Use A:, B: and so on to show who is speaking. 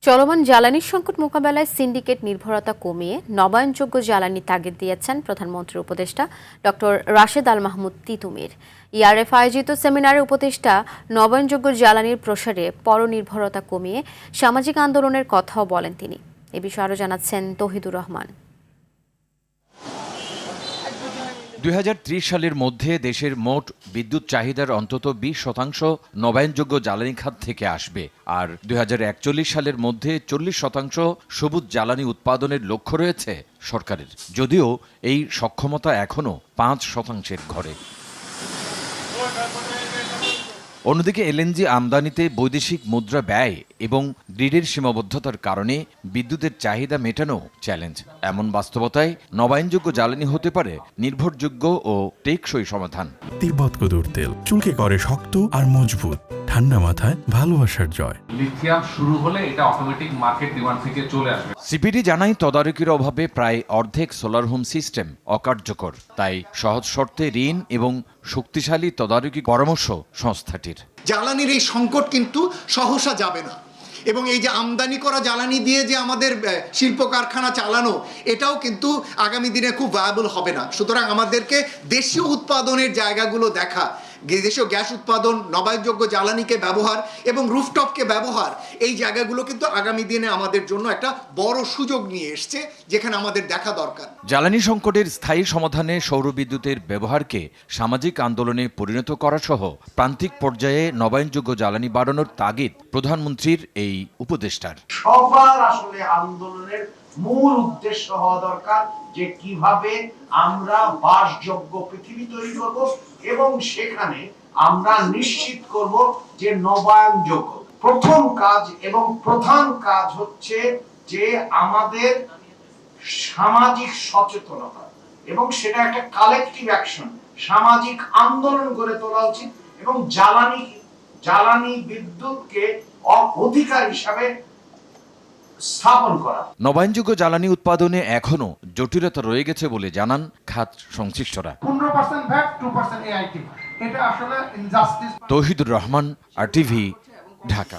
A: চলমান জ্বালানি সংকট মোকাবেলায় সিন্ডিকেট নির্ভরতা কমিয়ে নবায়নযোগ্য জ্বালানি তাগিদ দিয়েছেন প্রধানমন্ত্রীর উপদেষ্টা ডক্টর রাশেদ আল মাহমুদ তিতুমির। ইআরএফ আয়োজিত সেমিনারে উপদেষ্টা নবায়নযোগ্য জ্বালানির প্রসারে পরনির্ভরতা কমিয়ে সামাজিক আন্দোলনের কথাও বলেন তিনি। এ বিষয়ে আরও জানাচ্ছেন তৌহিদুর রহমান।
B: ২০৩০ সালের মধ্যে দেশের মোট বিদ্যুৎ চাহিদার অন্তত ২০% নবায়নযোগ্য জ্বালানি খাত থেকে আসবে, আর ২০৪১ সালের মধ্যে ৪০% সবুজ জ্বালানি উৎপাদনের লক্ষ্য রয়েছে সরকারের, যদিও এই সক্ষমতা এখনও ৫%-এর ঘরে। অন্যদিকে এলএনজি আমদানিতে বৈদেশিক মুদ্রা ব্যয় এবং গ্রিডের সীমাবদ্ধতার কারণে বিদ্যুতের চাহিদা মেটানো চ্যালেঞ্জ। এমন বাস্তবতায় নবায়নযোগ্য জ্বালানি হতে পারে নির্ভরযোগ্য ও টেকসই সমাধান।
C: তিব্বত কদুর তেল চুলকে করে শক্ত আর মজবুত, ঠান্ডা মাথায় ভালোবাসার জয়।
D: লিথিয়াম শুরু হলে এটা অটোমেটিক মার্কেট ডিমান্ড থেকে চলে আসবে।
B: সিপিডি জানায় তদারকির অভাবে প্রায় অর্ধেক সোলার হোম সিস্টেম অকার্যকর, তাই সহজ শর্তে ঋণ এবং শক্তিশালী তদারকি পরামর্শ সংস্থাটির।
E: জ্বালানির এই সংকট কিন্তু সহসা যাবে না, এবং এই যে আমদানি করা জ্বালানি দিয়ে যে আমাদের শিল্প কারখানা চালানো, এটাও কিন্তু আগামী দিনে খুব ভায়াবল হবে না। সুতরাং আমাদেরকে দেশীয় উৎপাদনের জায়গাগুলো দেখা, দেশীয় গ্যাস উৎপাদন, নবায়নযোগ্য জ্বালানিকে ব্যবহার এবং রুফটপকে ব্যবহার, এই জায়গাগুলো কিন্তু আগামী দিনে আমাদের জন্য একটা বড় সুযোগ নিয়ে এসছে, যেখানে আমাদের দেখা দরকার।
B: জ্বালানি সংকটের স্থায়ী সমাধানে সৌরবিদ্যুতের ব্যবহারকে সামাজিক আন্দোলনে পরিণত করা সহ প্রান্তিক পর্যায়ে নবায়নযোগ্য জ্বালানি বাড়ানোর তাগিদ প্রধানমন্ত্রীর এই উপদেষ্টার।
F: সবার আসলে আন্দোলনের মূল উদ্দেশ্য হওয়া দরকার যে কিভাবে আমরা বাসযোগ্য পৃথিবী তৈরি করব এবং সেখানে আমরা নিশ্চিত করব যে নবায়নযোগ্য। প্রথম কাজ এবং প্রধান কাজ হচ্ছে যে আমাদের সামাজিক সচেতনতা, এবং সেটা একটা কালেকটিভ অ্যাকশন, সামাজিক আন্দোলন গড়ে তোলা উচিত, এবং জ্বালানি বিদ্যুৎকে অধিকার হিসাবে স্থাপন করা।
B: নবায়নযোগ্য জ্বালানি উৎপাদনে এখনো জটিলতা রয়ে গেছে বলে জানান খাত সংশ্লিষ্টরা।
G: 15% ভ্যাট, 2% এআইটি, এটা আসলে ইনজাস্টিস।
B: তৌহিদুর রহমান, RTV, ঢাকা।